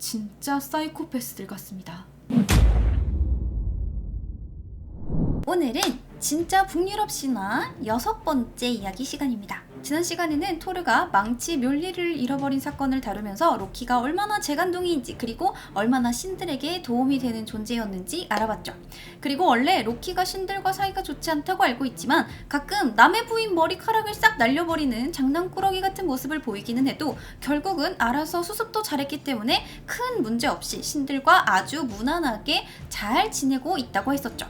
진짜 사이코패스들 같습니다. 오늘은 진짜 북유럽 신화 6번째 이야기 시간입니다. 지난 시간에는 토르가 망치 묠리를 잃어버린 사건을 다루면서 로키가 얼마나 재간둥이인지 그리고 얼마나 신들에게 도움이 되는 존재였는지 알아봤죠. 그리고 원래 로키가 신들과 사이가 좋지 않다고 알고 있지만 가끔 남의 부인 머리카락을 싹 날려버리는 장난꾸러기 같은 모습을 보이기는 해도 결국은 알아서 수습도 잘했기 때문에 큰 문제 없이 신들과 아주 무난하게 잘 지내고 있다고 했었죠.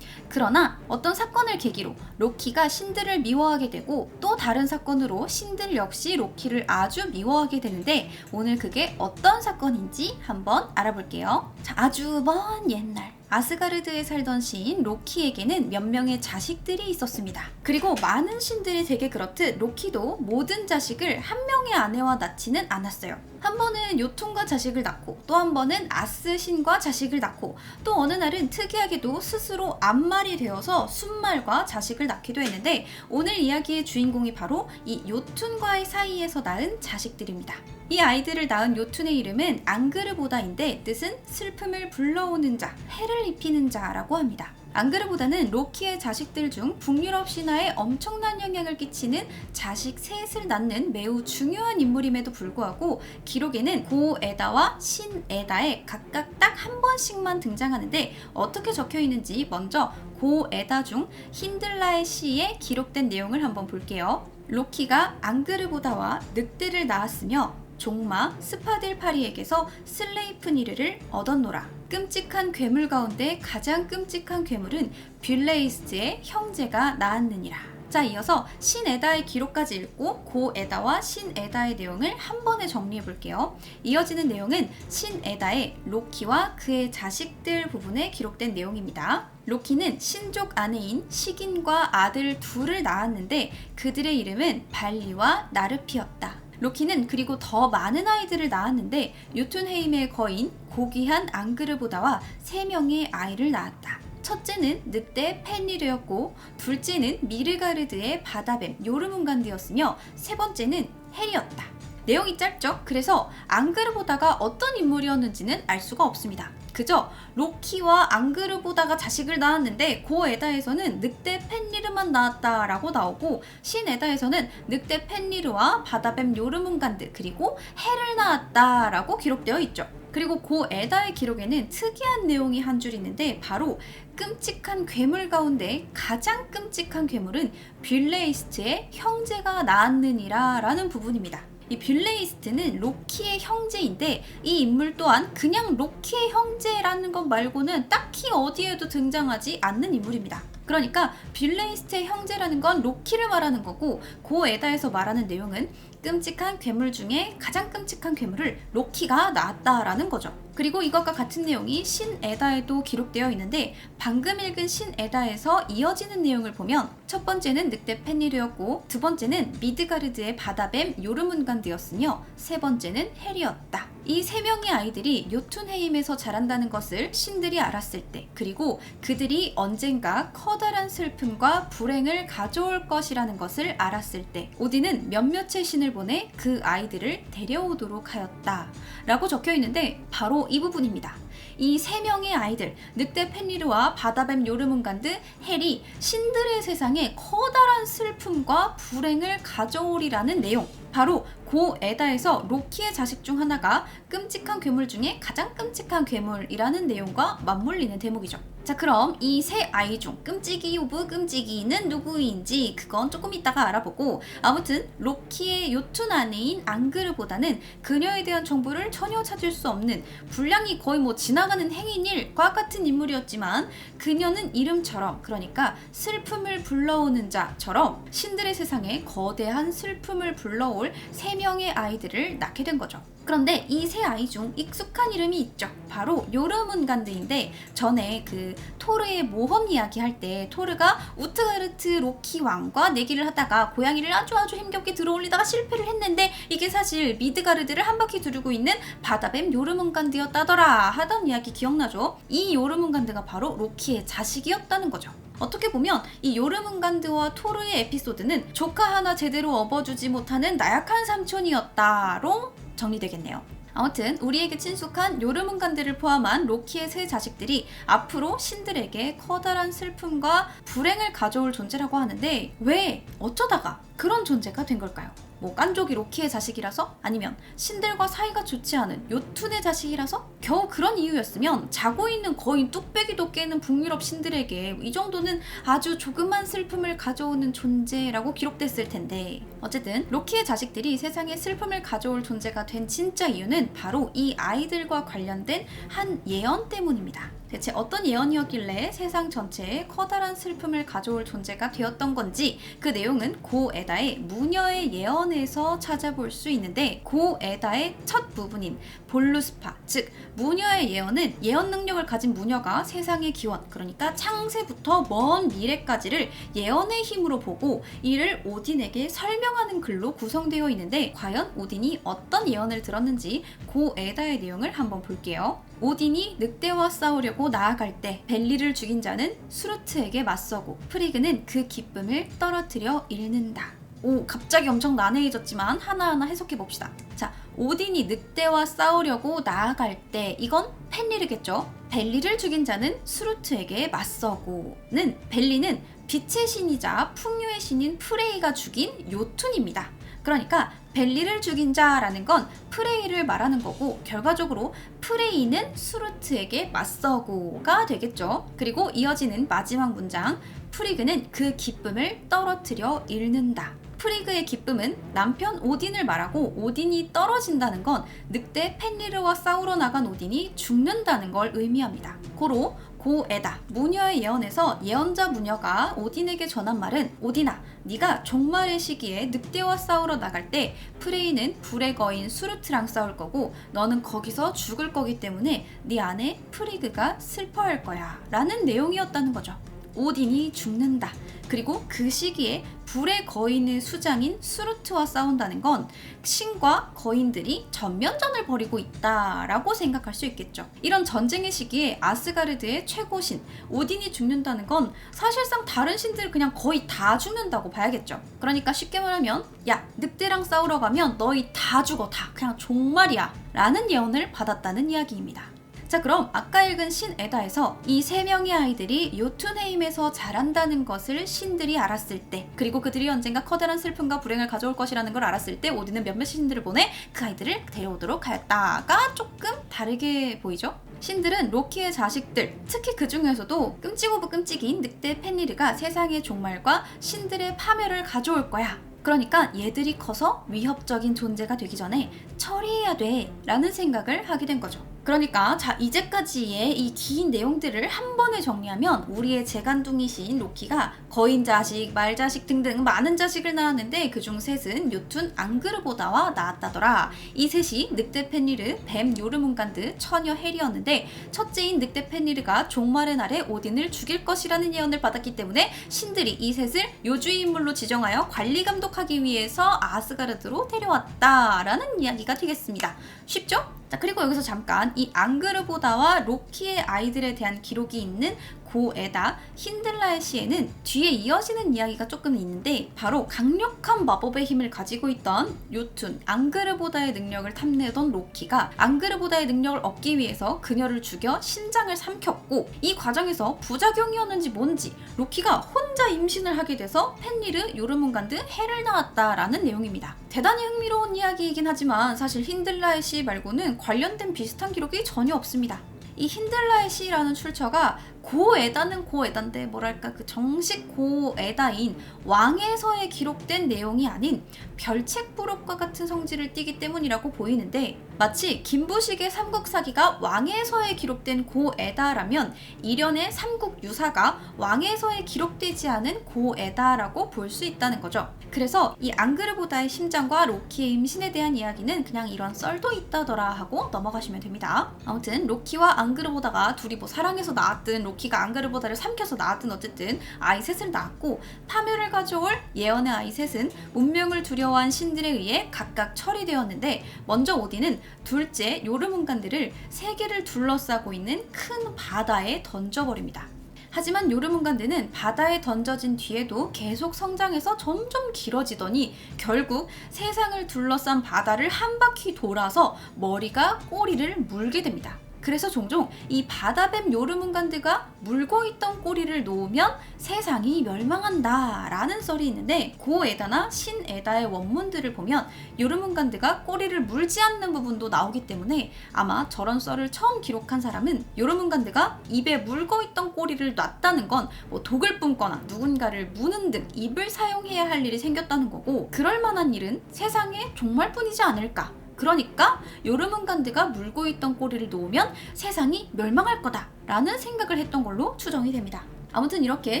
그러나 어떤 사건을 계기로 로키가 신들을 미워하게 되고 또 다른 사건으로 신들 역시 로키를 아주 미워하게 되는데 오늘 그게 어떤 사건인지 한번 알아볼게요. 자, 아주 먼 옛날 아스가르드에 살던 시인 로키에게는 몇 명의 자식들이 있었습니다. 그리고 많은 신들이 되게 그렇듯 로키도 모든 자식을 한 명의 아내와 낳지는 않았어요. 한 번은 요툰과 자식을 낳고 또 한 번은 아스 신과 자식을 낳고 또 어느 날은 특이하게도 스스로 암말이 되어서 순말과 자식을 낳기도 했는데 오늘 이야기의 주인공이 바로 이 요툰과의 사이에서 낳은 자식들입니다. 이 아이들을 낳은 요툰의 이름은 앙그르보다인데 뜻은 슬픔을 불러오는 자, 해를 입히는 자라고 합니다. 앙그르보다는 로키의 자식들 중 북유럽 신화에 엄청난 영향을 끼치는 자식 셋을 낳는 매우 중요한 인물임에도 불구하고 기록에는 고에다와 신에다에 각각 딱 한 번씩만 등장하는데 어떻게 적혀 있는지 먼저 고에다 중 힌들라의 시에 기록된 내용을 한번 볼게요. 로키가 앙그르보다와 늑대를 낳았으며 종마 스파딜파리에게서 슬레이프니르를 얻었노라. 끔찍한 괴물 가운데 가장 끔찍한 괴물은 뷸레이스트의 형제가 낳았느니라. 자, 이어서 신에다의 기록까지 읽고 고에다와 신에다의 내용을 한 번에 정리해 볼게요. 이어지는 내용은 신에다의 로키와 그의 자식들 부분에 기록된 내용입니다. 로키는 신족 아내인 시긴과 아들 둘을 낳았는데 그들의 이름은 발리와 나르피였다. 로키는 그리고 더 많은 아이들을 낳았는데 요툰헤임의 거인 고귀한 앙그르보다와 3명의 아이를 낳았다. 첫째는 늑대 펜리르였고 둘째는 미르가르드의 바다뱀 요르문간드였으며 세 번째는 헬이었다. 내용이 짧죠? 그래서 앙그르보다가 어떤 인물이었는지는 알 수가 없습니다. 그저 로키와 앙그르보다가 자식을 낳았는데 고에다에서는 늑대 펜리르만 낳았다라고 나오고 신에다에서는 늑대 펜리르와 바다뱀 요르문간드 그리고 해를 낳았다라고 기록되어 있죠. 그리고 고에다의 기록에는 특이한 내용이 한 줄 있는데 바로 끔찍한 괴물 가운데 가장 끔찍한 괴물은 뷸레이스트의 형제가 낳았느니라 라는 부분입니다. 이 뷸레이스트는 로키의 형제인데 이 인물 또한 그냥 로키의 형제라는 것 말고는 딱히 어디에도 등장하지 않는 인물입니다. 그러니까 뷸레이스트의 형제라는 건 로키를 말하는 거고 고에다에서 말하는 내용은 끔찍한 괴물 중에 가장 끔찍한 괴물을 로키가 낳았다라는 거죠. 그리고 이것과 같은 내용이 신에다에도 기록되어 있는데 방금 읽은 신에다에서 이어지는 내용을 보면 첫 번째는 늑대 펜리르였고 두 번째는 미드가르드의 바다뱀 요르문간드였으며 세 번째는 헬이었다. 이 3명의 아이들이 요툰헤임에서 자란다는 것을 신들이 알았을 때 그리고 그들이 언젠가 커다란 슬픔과 불행을 가져올 것이라는 것을 알았을 때 오딘은 몇몇의 신을 보내 그 아이들을 데려오도록 하였다 라고 적혀 있는데 바로 이 부분입니다. 이 3명의 아이들 늑대 펜리르와 바다뱀 요르문간드 헬이 신들의 세상에 커다란 슬픔과 불행을 가져오리라는 내용 바로 고에다에서 로키의 자식 중 하나가 끔찍한 괴물 중에 가장 끔찍한 괴물이라는 내용과 맞물리는 대목이죠. 자, 그럼 이 세 아이 중 끔찍이 오브 끔찍이는 누구인지 그건 조금 이따가 알아보고 아무튼 로키의 요툰 아내인 앙그르보다는 그녀에 대한 정보를 전혀 찾을 수 없는 분량이 거의 뭐 지나가는 행인일과 같은 인물이었지만 그녀는 이름처럼 그러니까 슬픔을 불러오는 자처럼 신들의 세상에 거대한 슬픔을 불러올 3명의 아이들을 낳게 된 거죠. 그런데 이 세 아이 중 익숙한 이름이 있죠. 바로 요르문간드인데 전에 그 토르의 모험 이야기 할 때 토르가 우트가르트 로키 왕과 내기를 하다가 고양이를 아주 힘겹게 들어올리다가 실패를 했는데 이게 사실 미드가르드를 한 바퀴 두르고 있는 바다뱀 요르문간드였다더라 하던 이야기 기억나죠? 이 요르문간드가 바로 로키의 자식이었다는 거죠. 어떻게 보면 이 요르문간드와 토르의 에피소드는 조카 하나 제대로 업어주지 못하는 나약한 삼촌이었다로 정리되겠네요. 아무튼 우리에게 친숙한 요르문간들을 포함한 로키의 세 자식들이 앞으로 신들에게 커다란 슬픔과 불행을 가져올 존재라고 하는데 왜 어쩌다가 그런 존재가 된 걸까요? 뭐 깐족이 로키의 자식이라서? 아니면 신들과 사이가 좋지 않은 요툰의 자식이라서? 겨우 그런 이유였으면 자고 있는 거인 뚝배기도 깨는 북유럽 신들에게 이 정도는 아주 조그만 슬픔을 가져오는 존재라고 기록됐을 텐데 어쨌든 로키의 자식들이 세상에 슬픔을 가져올 존재가 된 진짜 이유는 바로 이 아이들과 관련된 한 예언 때문입니다. 대체 어떤 예언이었길래 세상 전체에 커다란 슬픔을 가져올 존재가 되었던 건지 그 내용은 고에다의 무녀의 예언에서 찾아볼 수 있는데 고에다의 첫 부분인 볼루스파, 즉 무녀의 예언은 예언 능력을 가진 무녀가 세상의 기원, 그러니까 창세부터 먼 미래까지를 예언의 힘으로 보고 이를 오딘에게 설명하는 글로 구성되어 있는데 과연 오딘이 어떤 예언을 들었는지 고에다의 내용을 한번 볼게요. 오딘이 늑대와 싸우려고 나아갈 때 벨리를 죽인 자는 수루트에게 맞서고 프리그는 그 기쁨을 떨어뜨려 잃는다. 오, 갑자기 엄청 난해해졌지만 하나하나 해석해 봅시다. 자, 오딘이 늑대와 싸우려고 나아갈 때 이건 펜리르겠죠. 벨리를 죽인 자는 수루트에게 맞서고는 벨리는 빛의 신이자 풍요의 신인 프레이가 죽인 요툰입니다. 그러니까 벨리를 죽인 자라는 건 프레이를 말하는 거고 결과적으로 프레이는 수루트에게 맞서고가 되겠죠. 그리고 이어지는 마지막 문장 프리그는 그 기쁨을 떨어뜨려 잃는다. 프리그의 기쁨은 남편 오딘을 말하고 오딘이 떨어진다는 건 늑대 펜리르와 싸우러 나간 오딘이 죽는다는 걸 의미합니다. 고로 고에다 무녀의 예언에서 예언자 무녀가 오딘에게 전한 말은 오딘아, 네가 종말의 시기에 늑대와 싸우러 나갈 때 프레이는 불의 거인 수루트랑 싸울 거고 너는 거기서 죽을 거기 때문에 네 아내 프리그가 슬퍼할 거야 라는 내용이었다는 거죠. 오딘이 죽는다. 그리고 그 시기에 불의 거인의 수장인 수루트와 싸운다는 건 신과 거인들이 전면전을 벌이고 있다라고 생각할 수 있겠죠. 이런 전쟁의 시기에 아스가르드의 최고신 오딘이 죽는다는 건 사실상 다른 신들 그냥 거의 다 죽는다고 봐야겠죠. 그러니까 쉽게 말하면 야, 늑대랑 싸우러 가면 너희 다 죽어, 다 그냥 종말이야 라는 예언을 받았다는 이야기입니다. 자, 그럼 아까 읽은 신 에다에서 이 세 명의 아이들이 요툰헤임에서 자란다는 것을 신들이 알았을 때 그리고 그들이 언젠가 커다란 슬픔과 불행을 가져올 것이라는 걸 알았을 때 오딘은 몇몇 신들을 보내 그 아이들을 데려오도록 하였다가 조금 다르게 보이죠? 신들은 로키의 자식들, 특히 그 중에서도 끔찍 오브 끔찍인 늑대 펜리르가 세상의 종말과 신들의 파멸을 가져올 거야. 그러니까 얘들이 커서 위협적인 존재가 되기 전에 처리해야 돼 라는 생각을 하게 된 거죠. 그러니까 자, 이제까지의 이 긴 내용들을 한 번에 정리하면 우리의 재간둥이신 로키가 거인 자식, 말 자식 등등 많은 자식을 낳았는데 그중 셋은 요툰 앙그르보다와 낳았다더라. 이 셋이 늑대 펜리르, 뱀 요르문간드, 처녀 헬이었는데 첫째인 늑대 펜리르가 종말의 날에 오딘을 죽일 것이라는 예언을 받았기 때문에 신들이 이 셋을 요주의 인물로 지정하여 관리 감독하기 위해서 아스가르드로 데려왔다라는 이야기가 되겠습니다. 쉽죠? 자, 그리고 여기서 잠깐 이 앙그르보다와 로키의 아이들에 대한 기록이 있는 고에다 힌들라의 시에는 뒤에 이어지는 이야기가 조금 있는데 바로 강력한 마법의 힘을 가지고 있던 요툰 앙그르보다의 능력을 탐내던 로키가 앙그르보다의 능력을 얻기 위해서 그녀를 죽여 신장을 삼켰고 이 과정에서 부작용이었는지 뭔지 로키가 혼자 임신을 하게 돼서 펜리르, 요르문간드, 헬을 낳았다라는 내용입니다. 대단히 흥미로운 이야기이긴 하지만 사실 힌들라의 시 말고는 관련된 비슷한 기록이 전혀 없습니다. 이 힌들라의 시라는 출처가 고에다는 고에다인데 뭐랄까 그 정식 고에다인 왕에서에 기록된 내용이 아닌 별책 부록과 같은 성질을 띠기 때문이라고 보이는데 마치 김부식의 삼국사기가 왕에서에 기록된 고에다라면 일련의 삼국 유사가 왕에서에 기록되지 않은 고에다라고 볼 수 있다는 거죠. 그래서 이 앙그르보다의 심장과 로키의 임신에 대한 이야기는 그냥 이런 썰도 있다더라 하고 넘어가시면 됩니다. 아무튼 로키와 앙그르보다가 둘이 뭐 사랑해서 낳았든 로키가 앙그르보다를 삼켜서 낳았든 어쨌든 아이 셋을 낳았고 파멸을 가져올 예언의 아이 셋은 운명을 두려워한 신들에 의해 각각 처리되었는데 먼저 오딘은 둘째 요르문간드를 세계를 둘러싸고 있는 큰 바다에 던져버립니다. 하지만 요르문간드는 바다에 던져진 뒤에도 계속 성장해서 점점 길어지더니 결국 세상을 둘러싼 바다를 한 바퀴 돌아서 머리가 꼬리를 물게 됩니다. 그래서 종종 이 바다뱀 요르문간드가 물고 있던 꼬리를 놓으면 세상이 멸망한다 라는 썰이 있는데, 고에다나 신에다의 원문들을 보면 요르문간드가 꼬리를 물지 않는 부분도 나오기 때문에 아마 저런 썰을 처음 기록한 사람은 요르문간드가 입에 물고 있던 꼬리를 놨다는 건 뭐 독을 뿜거나 누군가를 무는 등 입을 사용해야 할 일이 생겼다는 거고, 그럴 만한 일은 세상에 종말뿐이지 않을까. 그러니까 요르문간드가 물고 있던 꼬리를 놓으면 세상이 멸망할 거다 라는 생각을 했던 걸로 추정이 됩니다. 아무튼 이렇게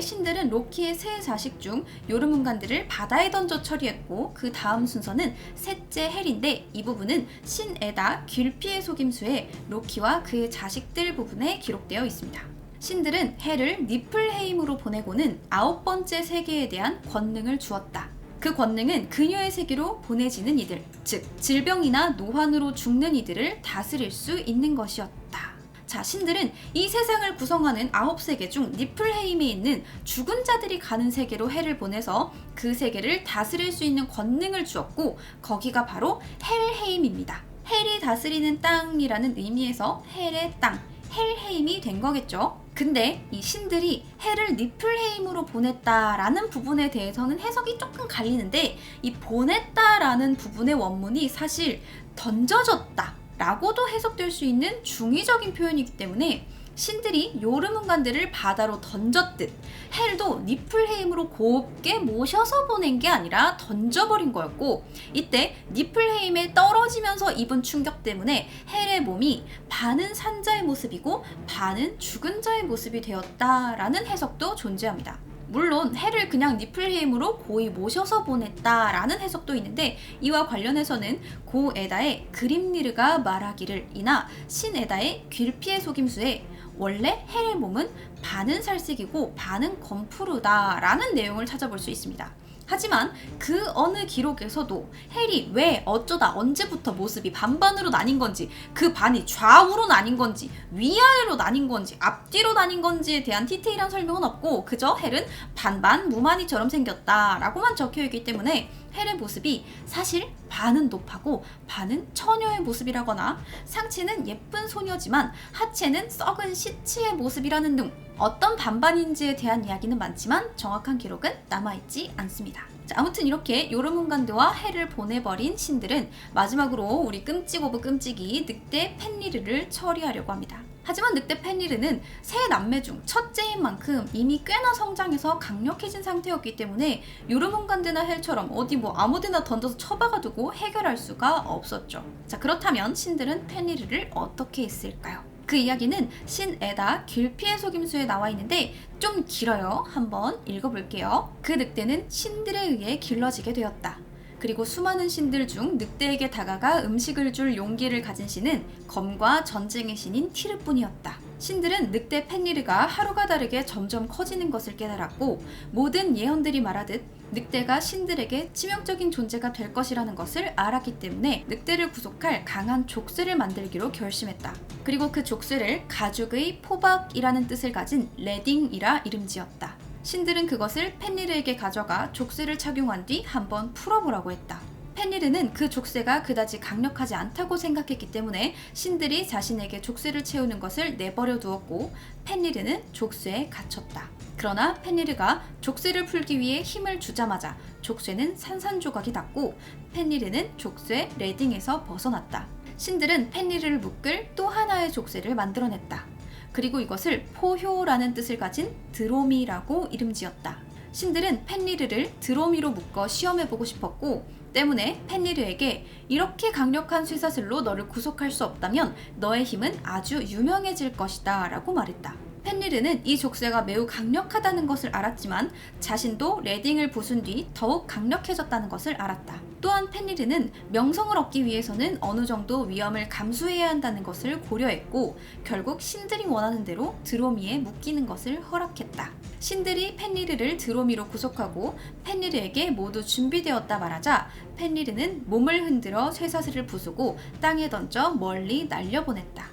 신들은 로키의 세 자식 중 요르문간드를 바다에 던져 처리했고, 그 다음 순서는 셋째 헬인데, 이 부분은 신에다 귤피의 속임수에 로키와 그의 자식들 부분에 기록되어 있습니다. 신들은 헬을 니플헤임으로 보내고는 9번째 세계에 대한 권능을 주었다. 그 권능은 그녀의 세계로 보내지는 이들, 즉 질병이나 노환으로 죽는 이들을 다스릴 수 있는 것이었다. 자, 신들은 이 세상을 구성하는 9세계 중 니플헤임에 있는 죽은 자들이 가는 세계로 헬을 보내서 그 세계를 다스릴 수 있는 권능을 주었고, 거기가 바로 헬헤임입니다. 헬이 다스리는 땅이라는 의미에서 헬의 땅, 헬헤임이 된 거겠죠. 근데 이 신들이 헬을 니플헤임으로 보냈다라는 부분에 대해서는 해석이 조금 갈리는데, 이 보냈다라는 부분의 원문이 사실 던져졌다 라고도 해석될 수 있는 중의적인 표현이기 때문에 신들이 요르문간드를 바다로 던졌듯 헬도 니플헤임으로 곱게 모셔서 보낸 게 아니라 던져버린 거였고, 이때 니플헤임에 떨어지면서 입은 충격 때문에 헬의 몸이 반은 산자의 모습이고 반은 죽은 자의 모습이 되었다라는 해석도 존재합니다. 물론 헬을 그냥 니플헤임으로 고이 모셔서 보냈다라는 해석도 있는데, 이와 관련해서는 고에다의 그림니르가 말하기를 이나 신에다의 귤피의 속임수에 원래 헬의 몸은 반은 살색이고 반은 검푸르다 라는 내용을 찾아볼 수 있습니다. 하지만 그 어느 기록에서도 헬이 왜 어쩌다 언제부터 모습이 반반으로 나뉜 건지, 그 반이 좌우로 나뉜 건지 위아래로 나뉜 건지 앞뒤로 나뉜 건지에 대한 디테일한 설명은 없고, 그저 헬은 반반 무만이처럼 생겼다 라고만 적혀있기 때문에 헬의 모습이 사실 반은 높하고 반은 처녀의 모습이라거나, 상체는 예쁜 소녀지만 하체는 썩은 시치의 모습이라는 등 어떤 반반인지에 대한 이야기는 많지만 정확한 기록은 남아있지 않습니다. 자, 아무튼 이렇게 요르문간드와 헬을 보내버린 신들은 마지막으로 우리 끔찍 오브 끔찍이 늑대 펜리르를 처리하려고 합니다. 하지만 늑대 펜리르는 세 남매 중 첫째인 만큼 이미 꽤나 성장해서 강력해진 상태였기 때문에 요르문간드나 헬처럼 어디 뭐 아무데나 던져서 처박아두고 해결할 수가 없었죠. 자, 그렇다면 신들은 펜리르를 어떻게 했을까요? 그 이야기는 신에다 귤피의 속임수에 나와 있는데 좀 길어요. 한번 읽어볼게요. 그 늑대는 신들에 의해 길러지게 되었다. 그리고 수많은 신들 중 늑대에게 다가가 음식을 줄 용기를 가진 신은 검과 전쟁의 신인 티르뿐이었다. 신들은 늑대 펜리르가 하루가 다르게 점점 커지는 것을 깨달았고, 모든 예언들이 말하듯 늑대가 신들에게 치명적인 존재가 될 것이라는 것을 알았기 때문에 늑대를 구속할 강한 족쇄를 만들기로 결심했다. 그리고 그 족쇄를 가죽의 포박이라는 뜻을 가진 레딩이라 이름지었다. 신들은 그것을 펜리르에게 가져가 족쇄를 착용한 뒤 한번 풀어보라고 했다. 펜리르는 그 족쇄가 그다지 강력하지 않다고 생각했기 때문에 신들이 자신에게 족쇄를 채우는 것을 내버려 두었고, 펜리르는 족쇄에 갇혔다. 그러나 펜리르가 족쇄를 풀기 위해 힘을 주자마자 족쇄는 산산조각이 났고, 펜리르는 족쇄 레딩에서 벗어났다. 신들은 펜리르를 묶을 또 하나의 족쇄를 만들어냈다. 그리고 이것을 포효라는 뜻을 가진 드로미라고 이름지었다. 신들은 펜리르를 드로미로 묶어 시험해보고 싶었고, 때문에 펜리르에게 이렇게 강력한 쇠사슬로 너를 구속할 수 없다면 너의 힘은 아주 유명해질 것이다 라고 말했다. 펜리르는 이 족쇄가 매우 강력하다는 것을 알았지만 자신도 레딩을 부순 뒤 더욱 강력해졌다는 것을 알았다. 또한 펜리르는 명성을 얻기 위해서는 어느 정도 위험을 감수해야 한다는 것을 고려했고, 결국 신들이 원하는 대로 드로미에 묶이는 것을 허락했다. 신들이 펜리르를 드로미로 구속하고 펜리르에게 모두 준비되었다 말하자 펜리르는 몸을 흔들어 쇠사슬을 부수고 땅에 던져 멀리 날려보냈다.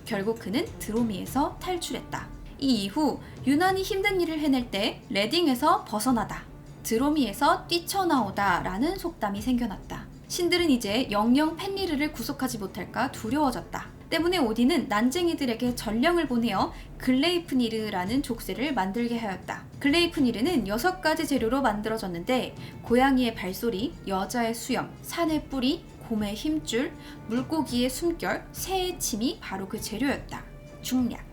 결국 그는 드로미에서 탈출했다. 이 이후 유난히 힘든 일을 해낼 때 레딩에서 벗어나다, 드로미에서 뛰쳐나오다 라는 속담이 생겨났다. 신들은 이제 영영 펜리르를 구속하지 못할까 두려워졌다. 때문에 오딘은 난쟁이들에게 전령을 보내어 글레이프니르라는 족쇄를 만들게 하였다. 글레이프니르는 6가지 재료로 만들어졌는데 고양이의 발소리, 여자의 수염, 산의 뿌리, 곰의 힘줄, 물고기의 숨결, 새의 침이 바로 그 재료였다. 중략.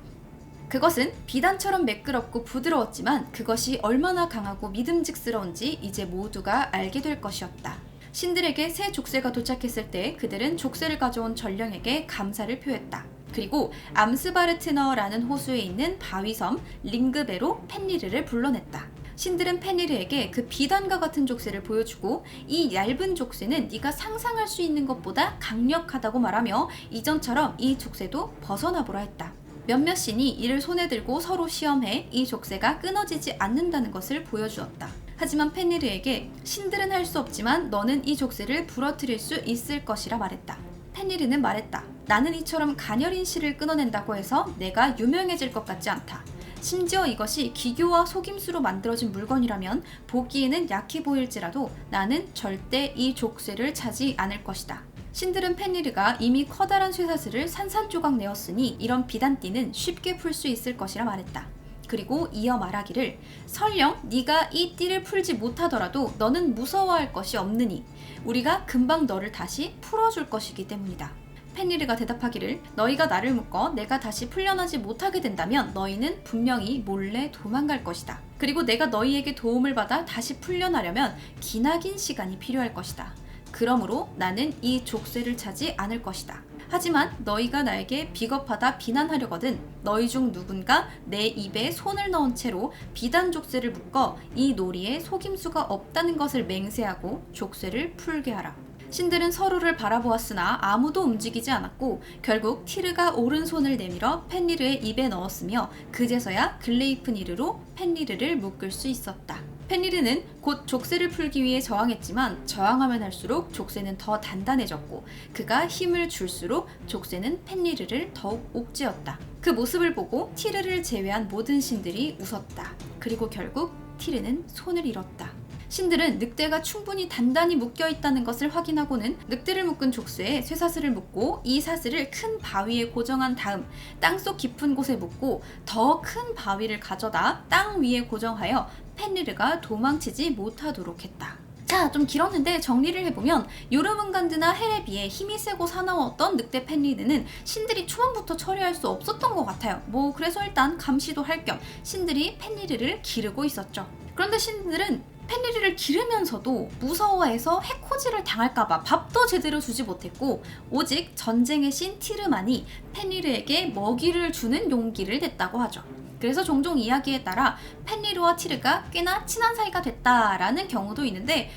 그것은 비단처럼 매끄럽고 부드러웠지만 그것이 얼마나 강하고 믿음직스러운지 이제 모두가 알게 될 것이었다. 신들에게 새 족쇄가 도착했을 때 그들은 족쇄를 가져온 전령에게 감사를 표했다. 그리고 암스바르트너라는 호수에 있는 바위섬 링그베로 펜리르를 불러냈다. 신들은 펜리르에게 그 비단과 같은 족쇄를 보여주고 이 얇은 족쇄는 네가 상상할 수 있는 것보다 강력하다고 말하며 이전처럼 이 족쇄도 벗어나보라 했다. 몇몇 신이 이를 손에 들고 서로 시험해 이 족쇄가 끊어지지 않는다는 것을 보여주었다. 하지만 펜리르에게 신들은 할 수 없지만 너는 이 족쇄를 부러뜨릴 수 있을 것이라 말했다. 펜리르는 말했다. 나는 이처럼 가녀린 실을 끊어낸다고 해서 내가 유명해질 것 같지 않다. 심지어 이것이 기교와 속임수로 만들어진 물건이라면 보기에는 약해 보일지라도 나는 절대 이 족쇄를 차지 않을 것이다. 신들은 펜리르가 이미 커다란 쇠사슬을 산산조각 내었으니 이런 비단띠는 쉽게 풀 수 있을 것이라 말했다. 그리고 이어 말하기를 설령 네가 이 띠를 풀지 못하더라도 너는 무서워할 것이 없느니 우리가 금방 너를 다시 풀어줄 것이기 때문이다. 펜리르가 대답하기를 너희가 나를 묶어 내가 다시 풀려나지 못하게 된다면 너희는 분명히 몰래 도망갈 것이다. 그리고 내가 너희에게 도움을 받아 다시 풀려나려면 기나긴 시간이 필요할 것이다. 그러므로 나는 이 족쇄를 차지 않을 것이다. 하지만 너희가 나에게 비겁하다 비난하려거든 너희 중 누군가 내 입에 손을 넣은 채로 비단 족쇄를 묶어 이 놀이에 속임수가 없다는 것을 맹세하고 족쇄를 풀게 하라. 신들은 서로를 바라보았으나 아무도 움직이지 않았고 결국 티르가 오른손을 내밀어 펜리르의 입에 넣었으며 그제서야 글레이프니르로 펜리르를 묶을 수 있었다. 펜리르는 곧 족쇄를 풀기 위해 저항했지만 저항하면 할수록 족쇄는 더 단단해졌고 그가 힘을 줄수록 족쇄는 펜리르를 더욱 옥죄었다. 그 모습을 보고 티르를 제외한 모든 신들이 웃었다. 그리고 결국 티르는 손을 잃었다. 신들은 늑대가 충분히 단단히 묶여있다는 것을 확인하고는 늑대를 묶은 족쇄에 쇠사슬을 묶고 이 사슬을 큰 바위에 고정한 다음 땅속 깊은 곳에 묶고 더 큰 바위를 가져다 땅 위에 고정하여 펜리르가 도망치지 못하도록 했다. 자, 좀 길었는데 정리를 해보면 요르문간드나 헬에 비해 힘이 세고 사나웠던 늑대 펜리르는 신들이 초반부터 처리할 수 없었던 것 같아요. 그래서 일단 감시도 할 겸 신들이 펜리르를 기르고 있었죠. 그런데 신들은 펜리르를 기르면서도 무서워해서 해코지를 당할까봐 밥도 제대로 주지 못했고 오직 전쟁의 신 티르만이 펜리르에게 먹이를 주는 용기를 냈다고 하죠. 그래서 종종 이야기에 따라 펜리르와 티르가 꽤나 친한 사이가 됐다라는 경우도 있는데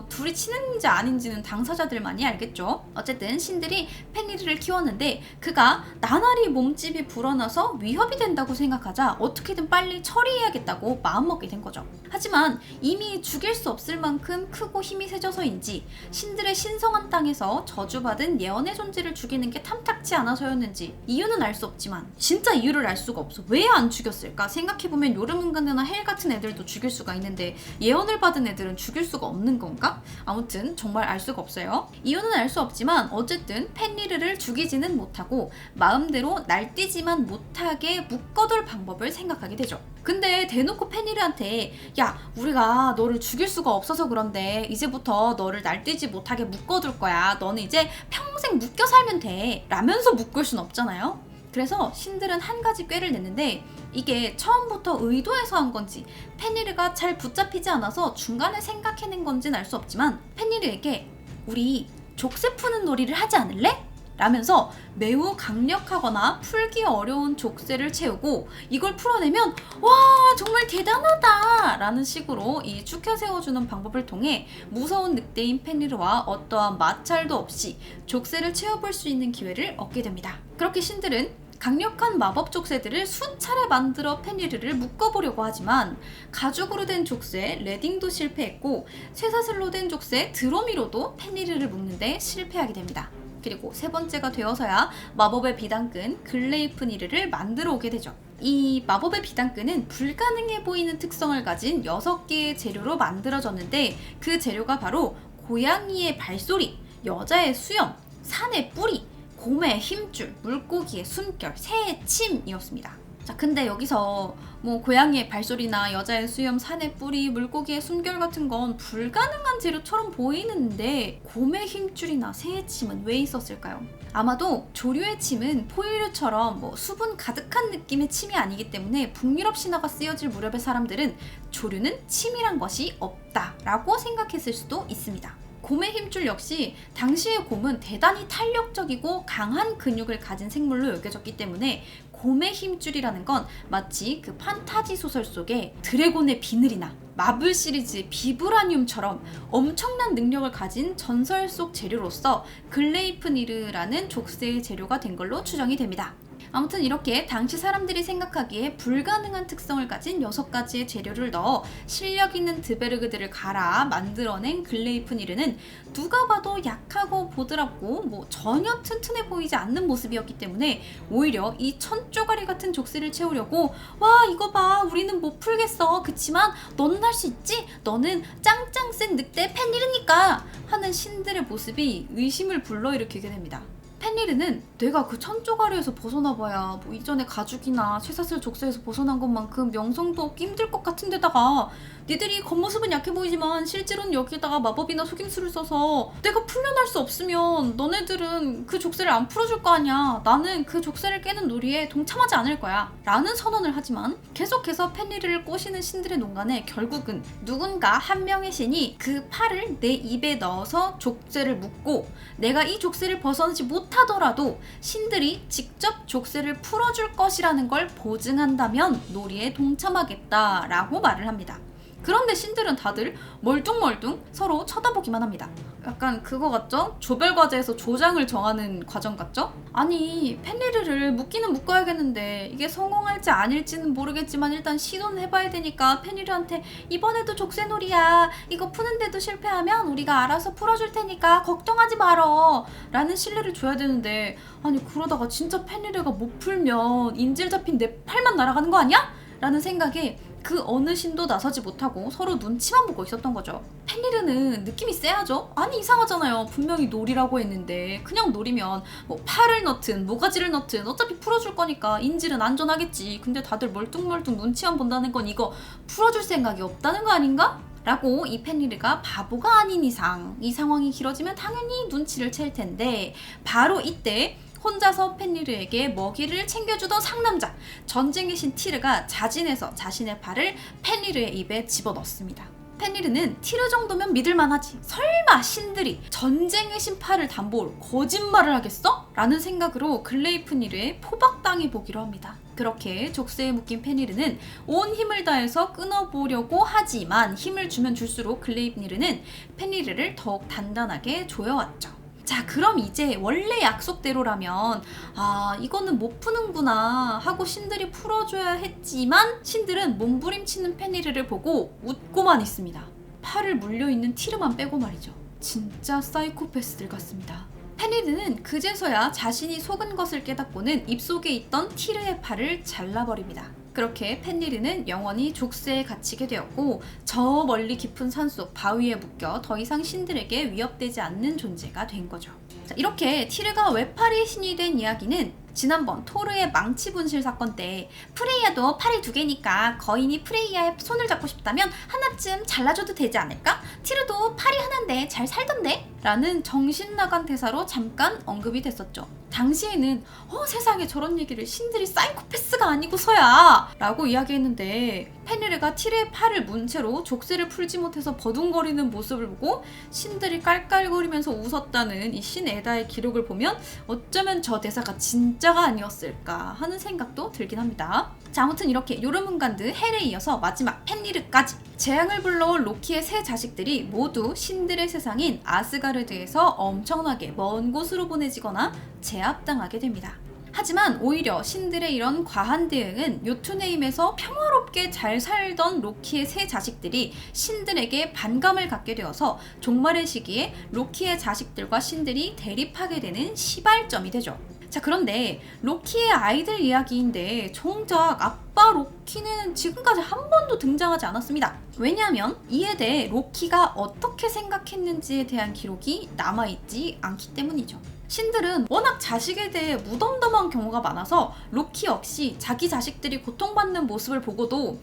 둘이 친한지 아닌지는 당사자들만이 알겠죠. 어쨌든 신들이 펜리르를 키웠는데 그가 나날이 몸집이 불어나서 위협이 된다고 생각하자 어떻게든 빨리 처리해야겠다고 마음먹게 된 거죠. 하지만 이미 죽일 수 없을 만큼 크고 힘이 세져서인지 신들의 신성한 땅에서 저주받은 예언의 존재를 죽이는 게 탐탁치 않아서였는지 이유는 알 수 없지만 진짜 이유를 알 수가 없어. 왜 안 죽였을까? 생각해보면 요르문간드나 헬 같은 애들도 죽일 수가 있는데 예언을 받은 애들은 죽일 수가 없는 건가? 아무튼 정말 알 수가 없어요. 이유는 알 수 없지만 어쨌든 펜리르를 죽이지는 못하고 마음대로 날뛰지만 못하게 묶어둘 방법을 생각하게 되죠. 근데 대놓고 펜리르한테 야, 우리가 너를 죽일 수가 없어서 그런데 이제부터 너를 날뛰지 못하게 묶어둘 거야. 너는 이제 평생 묶여 살면 돼 라면서 묶을 순 없잖아요. 그래서 신들은 한 가지 꾀를 냈는데 이게 처음부터 의도해서 한 건지 펜리르가 잘 붙잡히지 않아서 중간에 생각해낸 건지는 알 수 없지만 펜리르에게 우리 족쇄 푸는 놀이를 하지 않을래? 라면서 매우 강력하거나 풀기 어려운 족쇄를 채우고 이걸 풀어내면 와 정말 대단하다 라는 식으로 이 축혀 세워주는 방법을 통해 무서운 늑대인 펜리르와 어떠한 마찰도 없이 족쇄를 채워볼 수 있는 기회를 얻게 됩니다. 그렇게 신들은 강력한 마법 족쇄들을 수차례 만들어 펜리르를 묶어보려고 하지만 가죽으로 된 족쇄 레딩도 실패했고 쇠사슬로 된 족쇄 드로미로도 펜리르를 묶는데 실패하게 됩니다. 그리고 세 번째가 되어서야 마법의 비단끈 글레이프니르를 만들어 오게 되죠. 이 마법의 비단끈은 불가능해 보이는 특성을 가진 6개의 재료로 만들어졌는데 그 재료가 바로 고양이의 발소리, 여자의 수염, 산의 뿌리, 곰의 힘줄, 물고기의 숨결, 새의 침이었습니다. 자, 근데 여기서 뭐 고양이의 발소리나 여자의 수염, 산의 뿌리, 물고기의 숨결 같은 건 불가능한 재료처럼 보이는데 곰의 힘줄이나 새의 침은 왜 있었을까요? 아마도 조류의 침은 포유류처럼 뭐 수분 가득한 느낌의 침이 아니기 때문에 북유럽 신화가 쓰여질 무렵의 사람들은 조류는 침이란 것이 없다라고 생각했을 수도 있습니다. 곰의 힘줄 역시 당시의 곰은 대단히 탄력적이고 강한 근육을 가진 생물로 여겨졌기 때문에 곰의 힘줄이라는 건 마치 그 판타지 소설 속의 드래곤의 비늘이나 마블 시리즈의 비브라늄처럼 엄청난 능력을 가진 전설 속 재료로서 글레이프니르라는 족쇄의 재료가 된 걸로 추정이 됩니다. 아무튼 이렇게 당시 사람들이 생각하기에 불가능한 특성을 가진 6가지의 재료를 넣어 실력 있는 드베르그들을 갈아 만들어낸 글레이프니르는 누가 봐도 약하고 보드랍고 뭐 전혀 튼튼해 보이지 않는 모습이었기 때문에 오히려 이 천조가리 같은 족쇄를 채우려고 와 이거 봐 우리는 못 풀겠어 그치만 너는 할 수 있지? 너는 짱짱 센 늑대 펜리르니까 하는 신들의 모습이 의심을 불러일으키게 됩니다. 펜리르는 내가 그 천조가리에서 벗어나봐야 뭐 이전에 가죽이나 쇠사슬 족쇄에서 벗어난 것만큼 명성도 얻기 힘들 것 같은데다가 니들이 겉모습은 약해 보이지만 실제로는 여기에다가 마법이나 속임수를 써서 내가 풀려날 수 없으면 너네들은 그 족쇄를 안 풀어줄 거 아니야. 나는 그 족쇄를 깨는 놀이에 동참하지 않을 거야 라는 선언을 하지만 계속해서 펜리르를 꼬시는 신들의 농간에 결국은 누군가 한 명의 신이 그 팔을 내 입에 넣어서 족쇄를 묶고 내가 이 족쇄를 벗어나지 못하더라도 신들이 직접 족쇄를 풀어줄 것이라는 걸 보증한다면 놀이에 동참하겠다라고 말을 합니다. 그런데 신들은 다들 멀뚱멀뚱 서로 쳐다보기만 합니다. 약간 그거 같죠? 조별과제에서 조장을 정하는 과정 같죠? 아니 펜리르를 묶기는 묶어야겠는데 이게 성공할지 아닐지는 모르겠지만 일단 시도는 해봐야 되니까 펜리르한테 이번에도 족쇄놀이야 이거 푸는데도 실패하면 우리가 알아서 풀어줄 테니까 걱정하지 말어 라는 신뢰를 줘야 되는데 아니 그러다가 진짜 펜리르가 못 풀면 인질 잡힌 내 팔만 날아가는 거 아니야? 라는 생각에 그 어느 신도 나서지 못하고 서로 눈치만 보고 있었던 거죠. 펜리르는 느낌이 세야죠? 아니 이상하잖아요. 분명히 놀이라고 했는데 그냥 놀이면 뭐 팔을 넣든 모가지를 넣든 어차피 풀어줄 거니까 인질은 안전하겠지. 근데 다들 멀뚱멀뚱 눈치만 본다는 건 이거 풀어줄 생각이 없다는 거 아닌가? 라고 이 펜리르가 바보가 아닌 이상 이 상황이 길어지면 당연히 눈치를 챌 텐데 바로 이때 혼자서 펜리르에게 먹이를 챙겨주던 상남자 전쟁의 신 티르가 자진해서 자신의 팔을 펜리르의 입에 집어넣습니다. 펜리르는 티르 정도면 믿을만하지 설마 신들이 전쟁의 신 팔을 담보로 거짓말을 하겠어? 라는 생각으로 글레이프니르에 포박당해 보기로 합니다. 그렇게 족쇄에 묶인 펜리르는 온 힘을 다해서 끊어보려고 하지만 힘을 주면 줄수록 글레이프니르는 펜리르를 더욱 단단하게 조여왔죠. 자 그럼 이제 원래 약속대로라면 아 이거는 못 푸는구나 하고 신들이 풀어줘야 했지만 신들은 몸부림치는 펜리르를 보고 웃고만 있습니다. 팔을 물려있는 티르만 빼고 말이죠. 진짜 사이코패스들 같습니다. 펜리르는 그제서야 자신이 속은 것을 깨닫고는 입속에 있던 티르의 팔을 잘라버립니다. 그렇게 펜리르는 영원히 족쇄에 갇히게 되었고 저 멀리 깊은 산속 바위에 묶여 더 이상 신들에게 위협되지 않는 존재가 된 거죠. 자, 이렇게 티르가 외팔의 신이 된 이야기는 지난번 토르의 망치 분실 사건 때 프레이야도 팔이 2개니까 거인이 프레이야의 손을 잡고 싶다면 하나쯤 잘라줘도 되지 않을까? 티르도 팔이 하나인데 잘 살던데? 라는 정신나간 대사로 잠깐 언급이 됐었죠. 당시에는 세상에 저런 얘기를 신들이 사이코패스가 아니고서야 라고 이야기했는데 펜리르가 티르의 팔을 문 채로 족쇄를 풀지 못해서 버둥거리는 모습을 보고 신들이 깔깔거리면서 웃었다는 이 신 에다의 기록을 보면 어쩌면 저 대사가 진짜가 아니었을까 하는 생각도 들긴 합니다. 자 아무튼 이렇게 요르문간드 헬에 이어서 마지막 펜리르까지 재앙을 불러올 로키의 세 자식들이 모두 신들의 세상인 아스가르드에서 엄청나게 먼 곳으로 보내지거나 제압당하게 됩니다. 하지만 오히려 신들의 이런 과한 대응은 요툰헤임에서 평화롭게 잘 살던 로키의 세 자식들이 신들에게 반감을 갖게 되어서 종말의 시기에 로키의 자식들과 신들이 대립하게 되는 시발점이 되죠. 자, 그런데 로키의 아이들 이야기인데 정작 아빠 로키는 지금까지 한 번도 등장하지 않았습니다. 왜냐하면 이에 대해 로키가 어떻게 생각했는지에 대한 기록이 남아있지 않기 때문이죠. 신들은 워낙 자식에 대해 무덤덤한 경우가 많아서 로키 역시 자기 자식들이 고통받는 모습을 보고도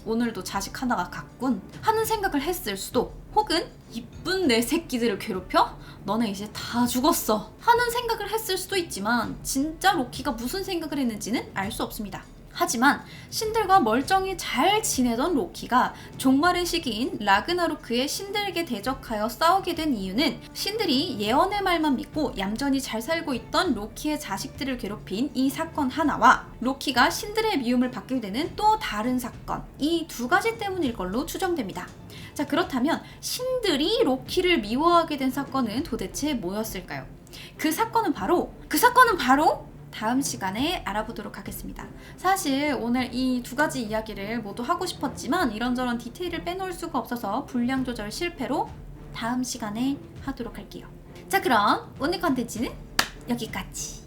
오늘도 자식 하나가 갔군 하는 생각을 했을 수도, 혹은 이쁜 내 새끼들을 괴롭혀? 너네 이제 다 죽었어 하는 생각을 했을 수도 있지만 진짜 로키가 무슨 생각을 했는지는 알 수 없습니다. 하지만 신들과 멀쩡히 잘 지내던 로키가 종말의 시기인 라그나로크에 신들에게 대적하여 싸우게 된 이유는 신들이 예언의 말만 믿고 얌전히 잘 살고 있던 로키의 자식들을 괴롭힌 이 사건 하나와 로키가 신들의 미움을 받게 되는 또 다른 사건, 이 두 가지 때문일 걸로 추정됩니다. 자, 그렇다면 신들이 로키를 미워하게 된 사건은 도대체 뭐였을까요? 그 사건은 바로 다음 시간에 알아보도록 하겠습니다. 사실 오늘 이 두 가지 이야기를 모두 하고 싶었지만 이런저런 디테일을 빼놓을 수가 없어서 분량 조절 실패로 다음 시간에 하도록 할게요. 자, 그럼 오늘 컨텐츠는 여기까지.